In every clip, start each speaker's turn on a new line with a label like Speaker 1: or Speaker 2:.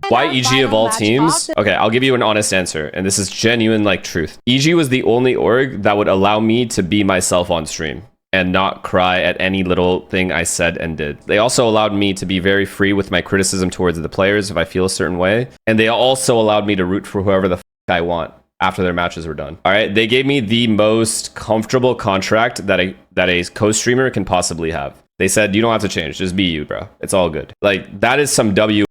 Speaker 1: Why EG of all teams? Okay, I'll give you an honest answer, and this is genuine like truth. EG was the only org that would allow me to be myself on stream and not cry at any little thing I said and did. They also allowed me to be very free with my criticism towards the players if I feel a certain way, and they also allowed me to root for whoever the I want after their matches were done. All right, they gave me the most comfortable contract that a co-streamer can possibly have. They said, you don't have to change, just be you, bro. It's all good. Like, that is some W.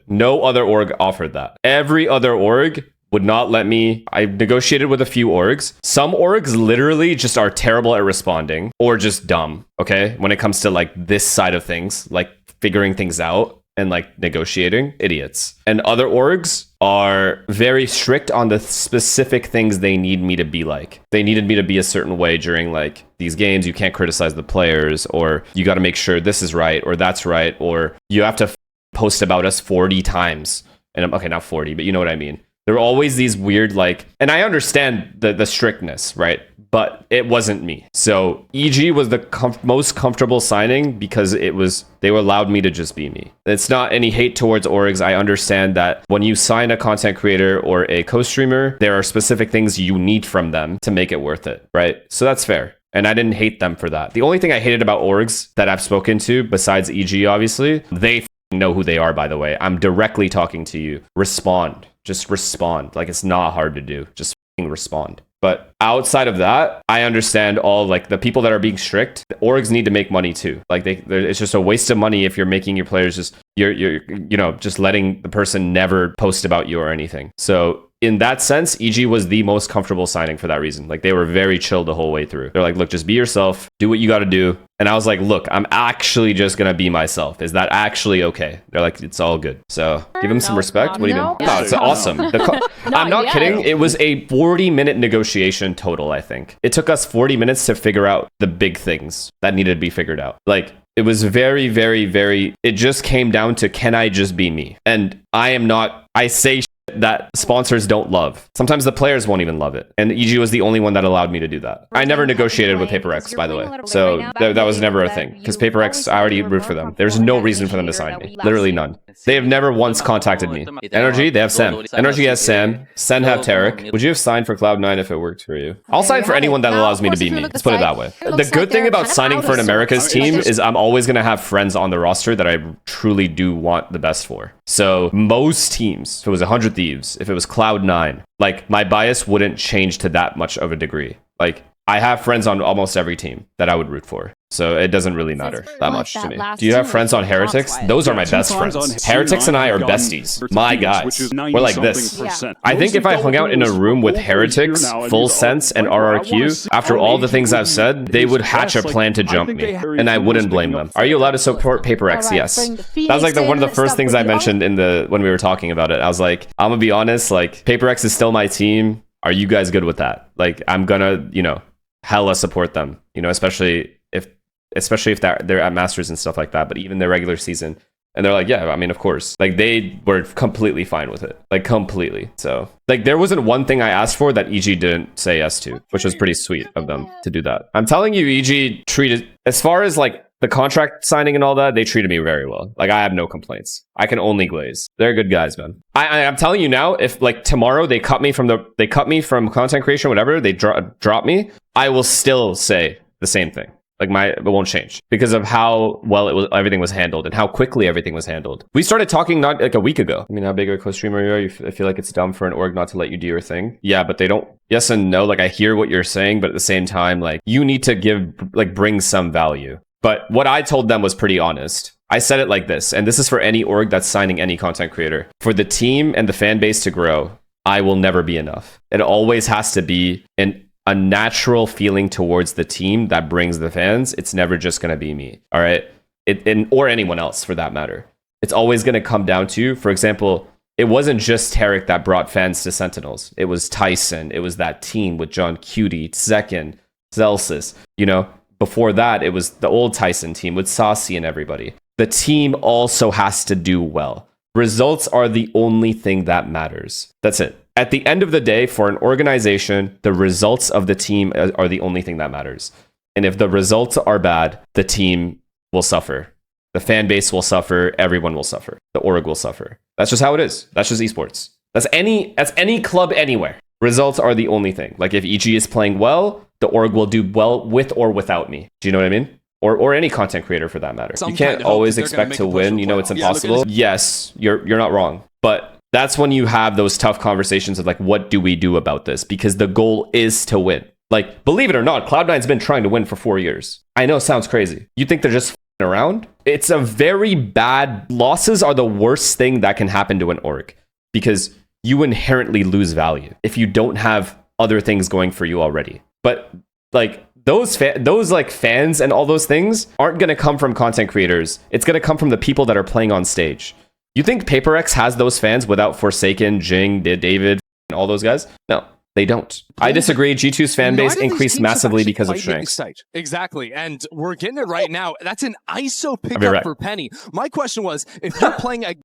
Speaker 1: No other org offered that. Every other org would not let me. I negotiated with a few orgs. Some orgs literally just are terrible at responding or just dumb, okay? When it comes to like this side of things, like figuring things out and like negotiating, idiots. And other orgs are very strict on the specific things they need me to be like. They needed me to be a certain way during like these games. You can't criticize the players, or you got to make sure this is right or that's right, or you have to post about us 40 times. And okay, not 40, but you know what I mean. There are always these weird like, and I understand the strictness, right? But it wasn't me. So EG was the most comfortable signing because they allowed me to just be me. It's not any hate towards orgs. I understand that when you sign a content creator or a co-streamer, there are specific things you need from them to make it worth it, right? So that's fair. And I didn't hate them for that. The only thing I hated about orgs that I've spoken to, besides EG, obviously, they know who they are, by the way. I'm directly talking to you. Respond. Just respond. Like, it's not hard to do. Just respond. But outside of that, I understand all like the people that are being strict. The orgs need to make money too. Like it's just a waste of money if you're making your players just you're just letting the person never post about you or anything. So in that sense, EG was the most comfortable signing for that reason. Like, they were very chill the whole way through. They're like, look, just be yourself, do what you got to do. And I was like, look, I'm actually just going to be myself. Is that actually okay? They're like, it's all good. So give him some respect. What do you mean? No, it's awesome. I'm not kidding. It was a 40-minute negotiation total, I think. It took us 40 minutes to figure out the big things that needed to be figured out. Like, it was very, very, very, it just came down to, can I just be me? And I say that sponsors don't love. Sometimes the players won't even love it. And EG was the only one that allowed me to do that. I never negotiated with PaperX, by the way. So that was never a thing. Because PaperX, I already root for them. There's no reason for them to sign me. Literally none. They have never once contacted me. Energy, they have Sam. Energy has Sam. Sen have Tarek. Would you have signed for Cloud9 if it worked for you? I'll sign for anyone that allows me to be me. Let's put it that way. The good thing about signing for an America's team is I'm always going to have friends on the roster that I truly do want the best for. So most teams, if it was 100 Thieves, if it was Cloud9, like, my bias wouldn't change to that much of a degree. Like, I have friends on almost every team that I would root for. So it doesn't really matter that much to me. Do you have friends on Heretics? Those are my best friends. Heretics and I are besties. My guys. We're like this. I think if I hung out in a room with Heretics, Full Sense, and RRQ, after all the things I've said, they would hatch a plan to jump me. And I wouldn't blame them. Are you allowed to support PaperX? Yes. That was like one of the first things I mentioned when we were talking about it. I was like, I'm gonna be honest, like, PaperX is still my team. Are you guys good with that? Like, I'm gonna, hella support them, especially if they're at Masters and stuff like that, but even their regular season. And they're like, yeah, I mean, of course. Like, they were completely fine with it. Like, completely. So, like, there wasn't one thing I asked for that EG didn't say yes to, which was pretty sweet of them to do that. I'm telling you, EG treated, as far as, like, the contract signing and all that, they treated me very well. Like, I have no complaints. I can only glaze. They're good guys, man. I'm telling you now, if, like, tomorrow they cut me from content creation, whatever, they drop me, I will still say the same thing. Like, it won't change because of how well everything was handled and how quickly everything was handled. We started talking not like a week ago. I mean, how big of a co-streamer you are? I feel like it's dumb for an org not to let you do your thing. Yeah, but they don't. Yes and no. Like, I hear what you're saying, but at the same time, like, you need to bring some value. But what I told them was pretty honest. I said it like this, and this is for any org that's signing any content creator. For the team and the fan base to grow, I will never be enough. It always has to be a natural feeling towards the team that brings the fans. It's never just going to be me. All right. Or anyone else for that matter. It's always going to come down to, for example, it wasn't just Tarek that brought fans to Sentinels. It was Tyson. It was that team with John Cutie, Zekin, Zelsis. Before that, it was the old Tyson team with Saucy and everybody. The team also has to do well. Results are the only thing that matters. That's it. At the end of the day, for an organization, the results of the team are the only thing that matters. And if the results are bad, the team will suffer. The fan base will suffer. Everyone will suffer. The org will suffer. That's just how it is. That's just esports. That's any club anywhere. Results are the only thing. Like if EG is playing well, the org will do well with or without me. Do you know what I mean? Or any content creator for that matter. You can't always expect to win. You know, it's impossible. Yes, you're not wrong. But that's when you have those tough conversations of like, what do we do about this? Because the goal is to win. Like, believe it or not, Cloud9's been trying to win for 4 years. I know it sounds crazy. You think they're just f***ing around? It's a very bad... Losses are the worst thing that can happen to an org. Because you inherently lose value if you don't have other things going for you already. But like... Those like fans and all those things aren't going to come from content creators. It's going to come from the people that are playing on stage. You think PaperX has those fans without Forsaken, Jing, David, and all those guys? No, they don't. I disagree. G2's fan base increased massively because of Shanks.
Speaker 2: Exactly. And we're getting it right now. That's an ISO pickup for Penny. My question was, if you're playing a